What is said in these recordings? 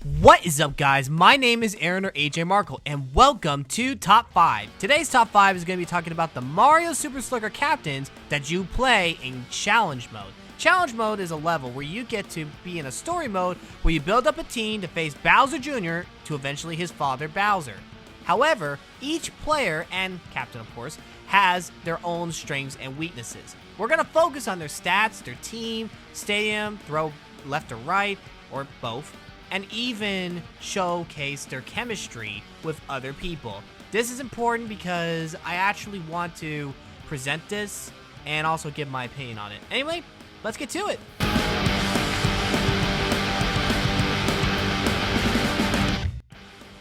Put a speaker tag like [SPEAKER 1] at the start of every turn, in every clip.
[SPEAKER 1] What is up, guys? My name is Aaron or ajmarkle, and welcome to Top 5. Today's Top 5 is going to be talking about the Mario Super Slugger captains that you play in Challenge Mode. Challenge Mode is a level where you get to be in a story mode where you build up a team to face Bowser Jr. to eventually his father, Bowser. However, each player, and captain of course, has their own strengths and weaknesses. We're going to focus on their stats, their team, stadium, throw left or right, or both, and even showcase their chemistry with other people. This is important because I actually want to present this and also give my opinion on it. Anyway, let's get to it.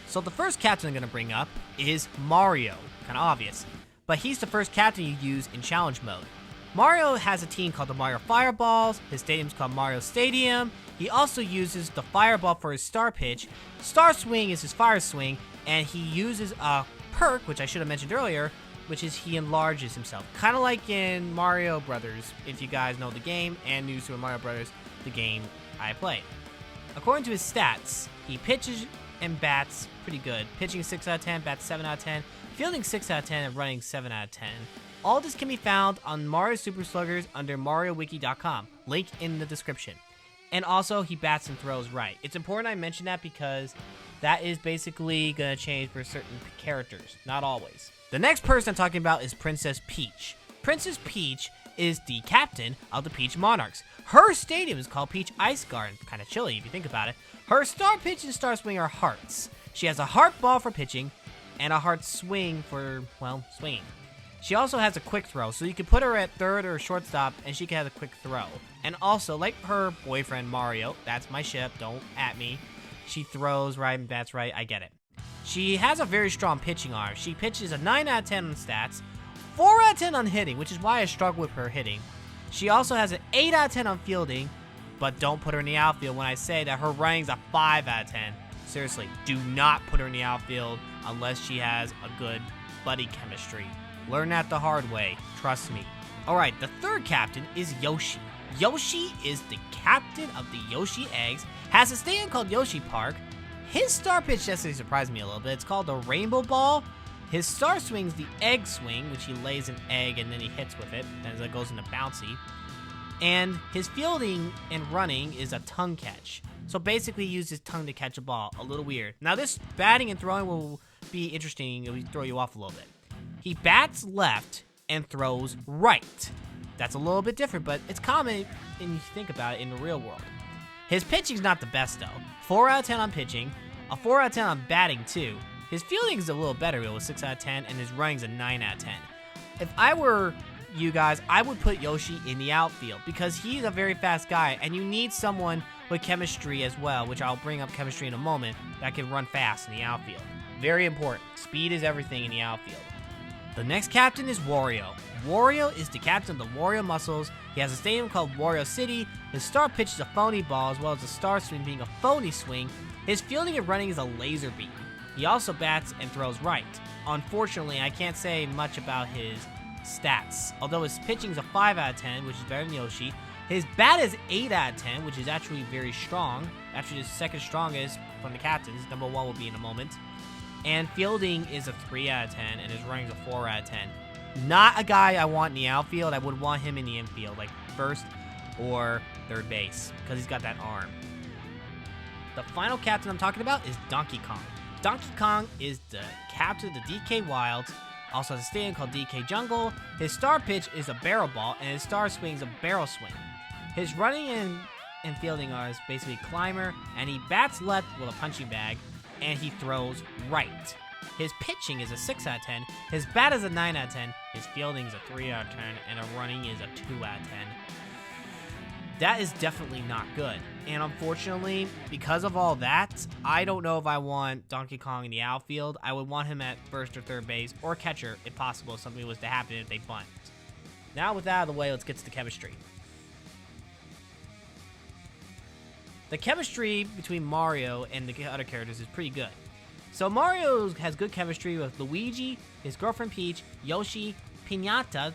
[SPEAKER 1] So the first captain I'm going to bring up is Mario. Kind of obvious, but he's the first captain you use in challenge mode. Mario has a team called the Mario Fireballs. His stadium's called Mario Stadium. He also uses the Fireball for his Star Pitch. Star Swing is his Fire Swing, and he uses a perk, which I should have mentioned earlier, which is he enlarges himself. Kind of like in Mario Brothers, if you guys know the game, and New Super Mario Brothers, the game I played. According to his stats, he pitches and bats pretty good. Pitching 6 out of 10, bats 7 out of 10, fielding 6 out of 10, and running 7 out of 10. All this can be found on Mario Super Sluggers under mariowiki.com. Link in the description. And also, he bats and throws right. It's important I mention that because that is basically going to change for certain characters. Not always. The next person I'm talking about is Princess Peach. Princess Peach is the captain of the Peach Monarchs. Her stadium is called Peach Ice Garden. Kind of chilly if you think about it. Her Star Pitch and Star Swing are hearts. She has a heart ball for pitching and a heart swing for, well, swinging. She also has a quick throw, so you can put her at third or shortstop, and she can have a quick throw. And also, like her boyfriend Mario, that's my ship, don't at me. She throws right and bats right, I get it. She has a very strong pitching arm. She pitches a 9 out of 10 on stats, 4 out of 10 on hitting, which is why I struggle with her hitting. She also has an 8 out of 10 on fielding, but don't put her in the outfield when I say that her running's a 5 out of 10. Seriously, do not put her in the outfield unless she has a good buddy chemistry. Learn that the hard way, trust me. Alright, the third captain is Yoshi. Yoshi is the captain of the Yoshi Eggs, has a stadium called Yoshi Park. His Star Pitch yesterday surprised me a little bit. It's called the Rainbow Ball. His Star Swing's the Egg Swing, which he lays an egg and then he hits with it, and it goes into bouncy. And his fielding and running is a tongue catch. So basically he uses his tongue to catch a ball. A little weird. Now this batting and throwing will be interesting. It will throw you off a little bit. He bats left and throws right. That's a little bit different, but it's common when you think about it in the real world. His pitching's not the best, though. 4 out of 10 on pitching, a 4 out of 10 on batting, too. His fielding is a little better, with 6 out of 10, and his running's a 9 out of 10. If I were you guys, I would put Yoshi in the outfield because he's a very fast guy, and you need someone with chemistry as well, which I'll bring up chemistry in a moment, that can run fast in the outfield. Very important. Speed is everything in the outfield. The next captain is Wario. Wario is the captain of the Wario Muscles. He has a stadium called Wario City. His Star Pitch is a phony ball, as well as a Star Swing being a phony swing. His fielding and running is a laser beam. He also bats and throws right. Unfortunately, I can't say much about his stats. Although his pitching is a 5 out of 10, which is better than Yoshi. His bat is 8 out of 10, which is actually very strong. Actually, the second strongest from the captains. Number 1 will be in a moment. And fielding is a 3 out of 10, and his running's a 4 out of 10. Not a guy I want in the outfield. I would want him in the infield, like first or third base, because he's got that arm. The final captain I'm talking about is Donkey Kong. Donkey Kong is the captain of the DK Wilds, also has a stadium called DK Jungle. His Star Pitch is a barrel ball, and his Star Swing is a barrel swing. His running and fielding are basically climber, and he bats left with a punching bag, and he throws right. His pitching is a 6 out of 10, his bat is a 9 out of 10, his fielding is a 3 out of 10, and a running is a 2 out of 10. That is definitely not good. And unfortunately, because of all that, I don't know if I want Donkey Kong in the outfield. I would want him at first or third base, or catcher, if possible, if something was to happen if they bunt. Now with that out of the way, let's get to the chemistry. The chemistry between Mario and the other characters is pretty good. So Mario has good chemistry with Luigi, his girlfriend Peach, Yoshi, Pinata,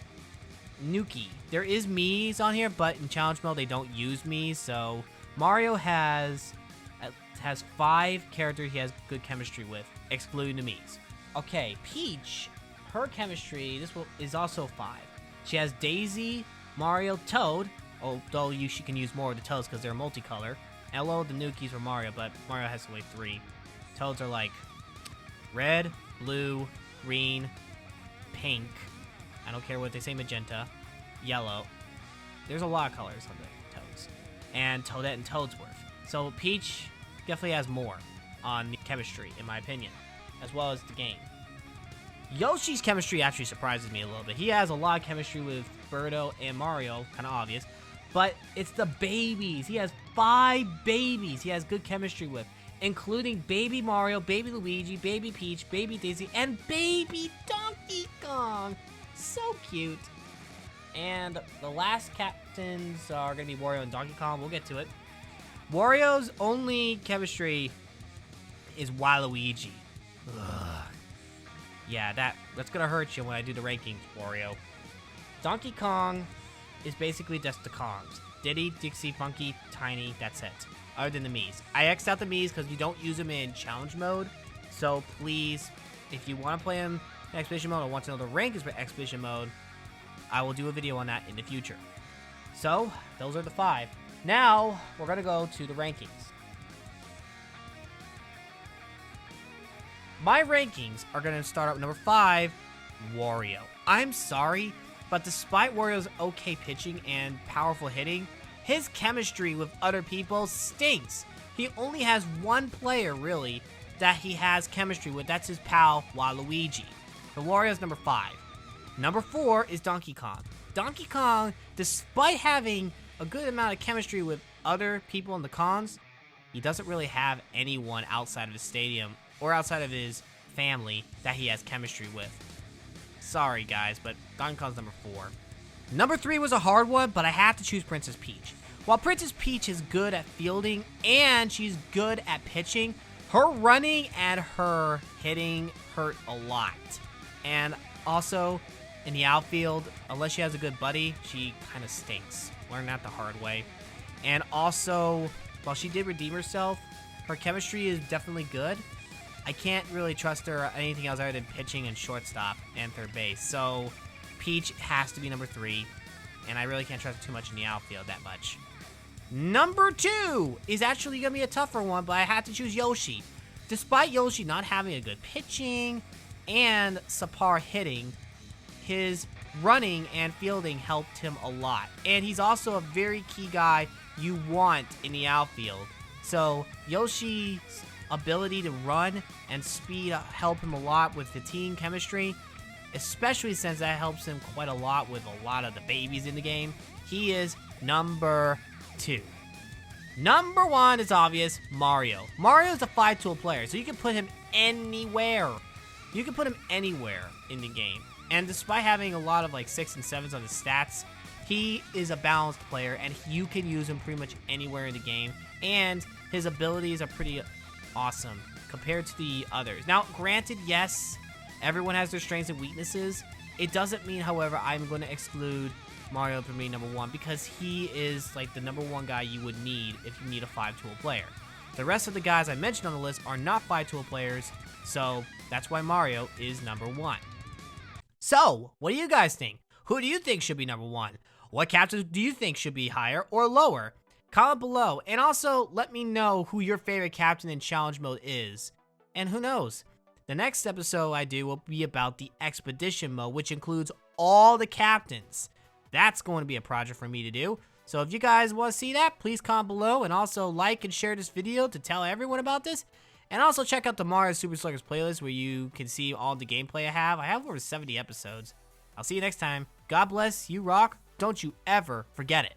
[SPEAKER 1] Nuki. There is Mii's on here, but in challenge mode they don't use Mii, so Mario has has 5 characters he has good chemistry with, excluding the Mii's. Okay, Peach, her chemistry, is also 5. She has Daisy, Mario, Toad, although she can use more of the Toads because they're multicolor. Hello, the Nukis for Mario, but Mario has only 3. Toads are like red, blue, green, pink. I don't care what they say, magenta, yellow. There's a lot of colors on the Toads. And Toadette and Toadsworth. So Peach definitely has more on the chemistry, in my opinion, as well as the game. Yoshi's chemistry actually surprises me a little bit. He has a lot of chemistry with Birdo and Mario, kind of obvious. But it's the babies. He has 5 babies he has good chemistry with, including Baby Mario, Baby Luigi, Baby Peach, Baby Daisy, and Baby Donkey Kong. So cute. And the last captains are going to be Wario and Donkey Kong. We'll get to it. Wario's only chemistry is Waluigi. Ugh. Yeah, that's going to hurt you when I do the rankings, Wario. Donkey Kong is basically just the Kongs. Diddy, Dixie, Funky, Tiny, that's it. Other than the Mii's. I X'd out the Mii's because you don't use them in challenge mode. So please, if you want to play them in Expedition mode or want to know the rankings for Expedition mode, I will do a video on that in the future. So, those are the 5. Now, we're going to go to the rankings. My rankings are going to start at number 5, Wario. I'm sorry, but despite Wario's okay pitching and powerful hitting, his chemistry with other people stinks. He only has one player, really, that he has chemistry with. That's his pal, Waluigi. So Wario's number 5. Number 4 is Donkey Kong. Donkey Kong, despite having a good amount of chemistry with other people in the Kongs, he doesn't really have anyone outside of his stadium or outside of his family that he has chemistry with. Sorry, guys, but Donkey Kong's number 4. Number 3 was a hard one, but I have to choose Princess Peach. While Princess Peach is good at fielding and she's good at pitching, her running and her hitting hurt a lot. And also, in the outfield, unless she has a good buddy, she kind of stinks. Learned that the hard way. And also, while she did redeem herself, her chemistry is definitely good. I can't really trust her anything else other than pitching and shortstop and third base. So, Peach has to be number 3. And I really can't trust her too much in the outfield that much. Number 2 is actually going to be a tougher one, but I had to choose Yoshi. Despite Yoshi not having a good pitching and subpar hitting, his running and fielding helped him a lot. And he's also a very key guy you want in the outfield. So Yoshi's ability to run and speed help him a lot with the team chemistry, especially since that helps him quite a lot with a lot of the babies in the game. He is number 2. Number 1 is obvious, Mario. Mario is a 5-tool player, so you can put him anywhere. You can put him anywhere in the game. And despite having a lot of like 6 and 7s on his stats, he is a balanced player and you can use him pretty much anywhere in the game. And his abilities are pretty awesome compared to the others. Now, granted, yes, everyone has their strengths and weaknesses. It doesn't mean, however, I'm going to exclude Mario for me number 1 because he is like the number 1 guy you would need if you need a 5-tool player. The rest of the guys I mentioned on the list are not 5-tool players, so that's why Mario is number 1. So, what do you guys think? Who do you think should be number 1? What captains do you think should be higher or lower? Comment below, and also let me know who your favorite captain in challenge mode is. And who knows? The next episode I do will be about the expedition mode, which includes all the captains. That's going to be a project for me to do. So if you guys want to see that, please comment below, and also like and share this video to tell everyone about this. And also check out the Mario Super Sluggers playlist where you can see all the gameplay I have. I have over 70 episodes. I'll see you next time. God bless, you rock. Don't you ever forget it.